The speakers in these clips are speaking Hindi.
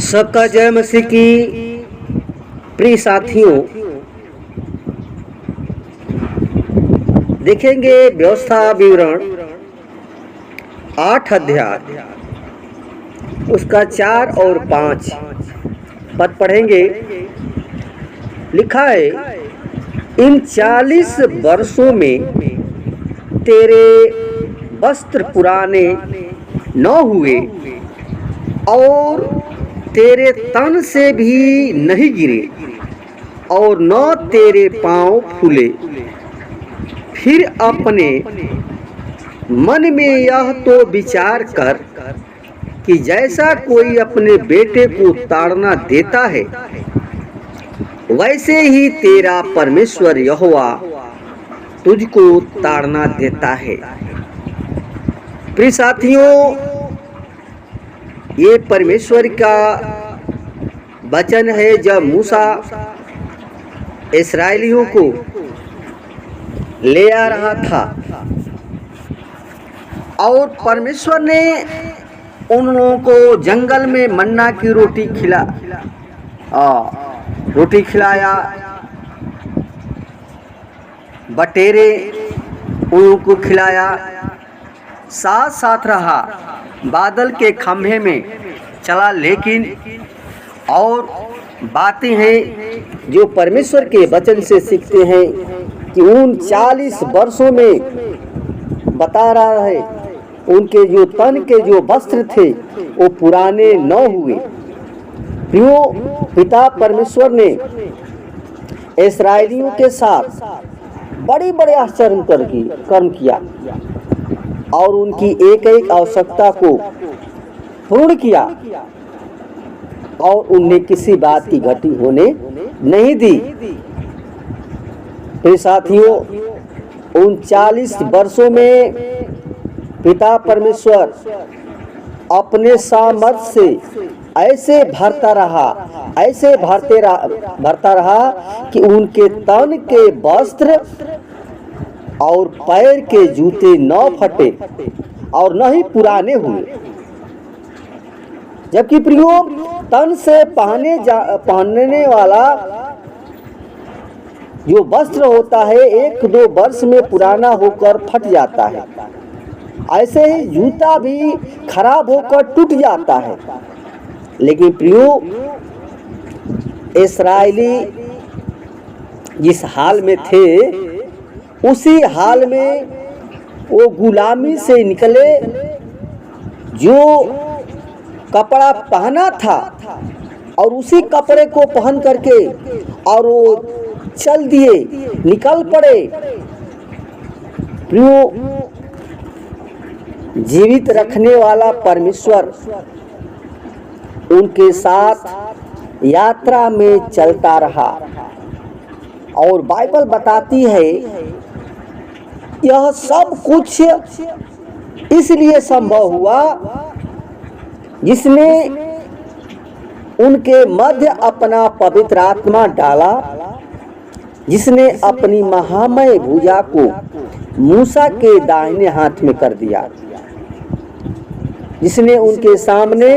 सबका जय मसीह की। प्रिय साथियों, देखेंगे व्यवस्था विवरण 8 अध्याय उसका 4 और 5 पद पढ़ेंगे। लिखा है, इन 40 वर्षों में तेरे वस्त्र पुराने न हुए और तेरे तन से भी नहीं गिरे और न तेरे पांव फूले। फिर अपने मन में यह तो विचार कर कि जैसा कोई अपने बेटे को ताड़ना देता है, वैसे ही तेरा परमेश्वर यहोवा तुझको ताड़ना देता है। प्रिय साथियों, ये परमेश्वर का वचन है। जब मूसा इस्राएलियों को ले आ रहा था और परमेश्वर ने उन लोगों को जंगल में मन्ना की रोटी खिलाया, बटेरे उनको खिलाया, साथ साथ रहा, बादल के खंभे में चला। लेकिन और बातें हैं जो परमेश्वर के वचन से सीखते हैं कि उन 40 वर्षों में बता रहा है, उनके जो तन के जो वस्त्र थे वो पुराने न हुए। प्रियो, पिता परमेश्वर ने इस्राएलियों के साथ बड़े बड़े आश्चर्य कर्म किया और उनकी एक एक आवश्यकता को पूर्ण किया और उन्हें किसी बात की घटी होने नहीं दी। तो साथियों, उन 40 वर्षों में पिता परमेश्वर अपने सामर्थ्य से ऐसे भरता रहा कि उनके तन के वस्त्र और पैर के जूते न फटे और न ही पुराने हुए। जबकि प्रियो, तन से पहनने वाला जो वस्त्र होता है 1-2 वर्ष में पुराना होकर फट जाता है। ऐसे ही जूता भी खराब होकर टूट जाता है। लेकिन प्रियो, इस्राएली जिस हाल में थे उसी हाल में वो गुलामी से निकले। जो कपड़ा पहना था और उसी कपड़े को पहन करके और वो चल दिए, निकल पड़े। प्रियो, जीवित रखने वाला परमेश्वर उनके साथ यात्रा में चलता रहा और बाइबल बताती है यह सब कुछ इसलिए संभव हुआ जिसने उनके मध्य अपना पवित्र आत्मा डाला, जिसने अपनी महामय भुजा को मूसा के दाहिने हाथ में कर दिया, जिसने उनके सामने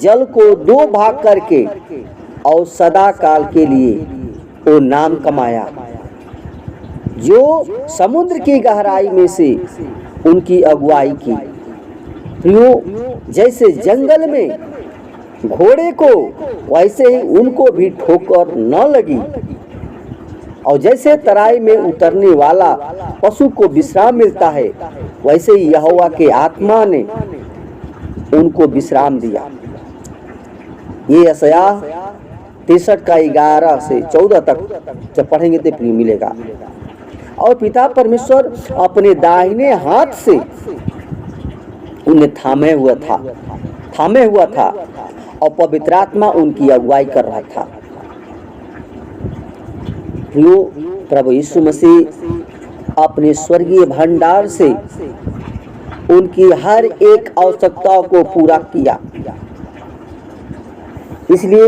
जल को 2 भाग करके और सदा काल के लिए वो नाम कमाया, जो समुद्र की गहराई में से उनकी अगुवाई की। प्रियो, जैसे जंगल में घोड़े को वैसे ही उनको भी ठोकर न लगी और जैसे तराई में उतरने वाला पशु को विश्राम मिलता है, वैसे ही यहोवा के आत्मा ने उनको विश्राम दिया। ये यशायाह 63 का 11 से 14 तक जब पढ़ेंगे तो प्रिय मिलेगा। और पिता परमेश्वर अपने दाहिने हाथ से उन्हें थामे हुआ था और पवित्र आत्मा उनकी अगुवाई कर रहा था। प्रियो, प्रभु यीशु मसीह अपने स्वर्गीय भंडार से उनकी हर एक आवश्यकता को पूरा किया। इसलिए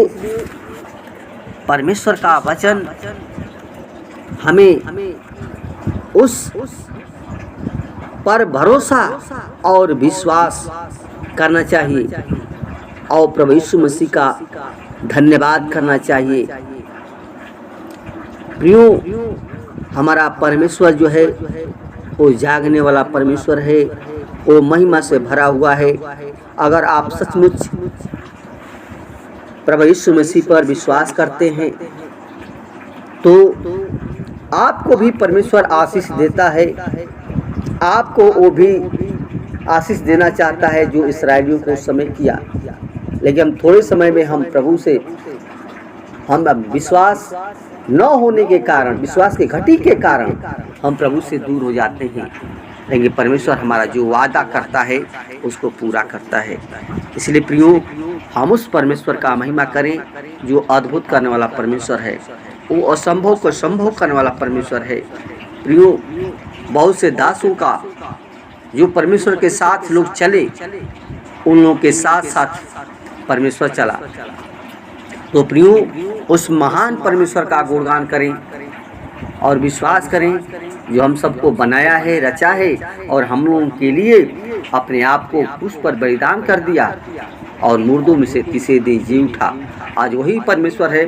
परमेश्वर का वचन हमें उस पर भरोसा और विश्वास करना चाहिए और प्रभु यीशु मसीह का धन्यवाद करना चाहिए। प्रियो, हमारा परमेश्वर जो है वो जागने वाला परमेश्वर है, वो महिमा से भरा हुआ है। अगर आप सचमुच प्रभु यीशु मसीह पर विश्वास करते हैं तो आपको भी परमेश्वर आशीष देता है। आपको वो भी आशीष देना चाहता है जो इस्राएलियों को उस समय किया। लेकिन हम थोड़े समय में हम प्रभु से हम विश्वास न होने के कारण, विश्वास के घटी के कारण हम प्रभु से दूर हो जाते हैं। लेकिन परमेश्वर हमारा जो वादा करता है उसको पूरा करता है। इसलिए प्रियो, हम उस परमेश्वर का महिमा करें जो अद्भुत करने वाला परमेश्वर है, वो असंभव को संभव करने वाला परमेश्वर है। प्रियो, बहुत से दासों का जो परमेश्वर के साथ लोग चले, उन लोगों के साथ साथ परमेश्वर चला। तो प्रियो, उस महान परमेश्वर का गुणगान करें और विश्वास करें जो हम सबको बनाया है, रचा है और हम लोगों के लिए अपने आप को क्रूस पर बलिदान कर दिया और मुर्दों में से तीसरे दिन जी उठा। आज वही परमेश्वर है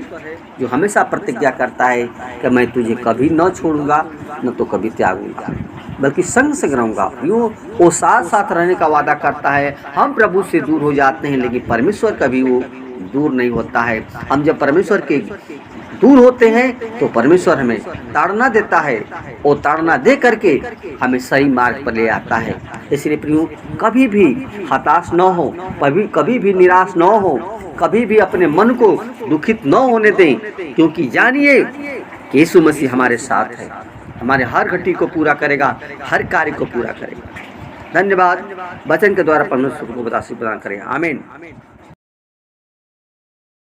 जो हमेशा प्रतिज्ञा करता है कि मैं तुझे कभी न छोड़ूंगा, न तो कभी त्यागूंगा, बल्कि संग संग रहूंगा। यूँ वो साथ साथ रहने का वादा करता है। हम प्रभु से दूर हो जाते हैं, लेकिन परमेश्वर कभी वो दूर नहीं होता है। हम जब परमेश्वर के दूर होते हैं तो परमेश्वर हमें ताड़ना देता है, वो ताड़ना दे करके हमें सही मार्ग पर ले आता है। इसलिए प्रियो, कभी भी हताश न हो, कभी भी निराश न हो, कभी भी अपने मन को दुखित न होने दें, क्योंकि जानिए कि यीशु मसीह हमारे साथ है, हमारे हर घटी को पूरा करेगा, हर कार्य को पूरा करेगा। धन्यवाद। वचन के द्वारा परमेश्वर को आशीष प्रदान करेगा। आमीन।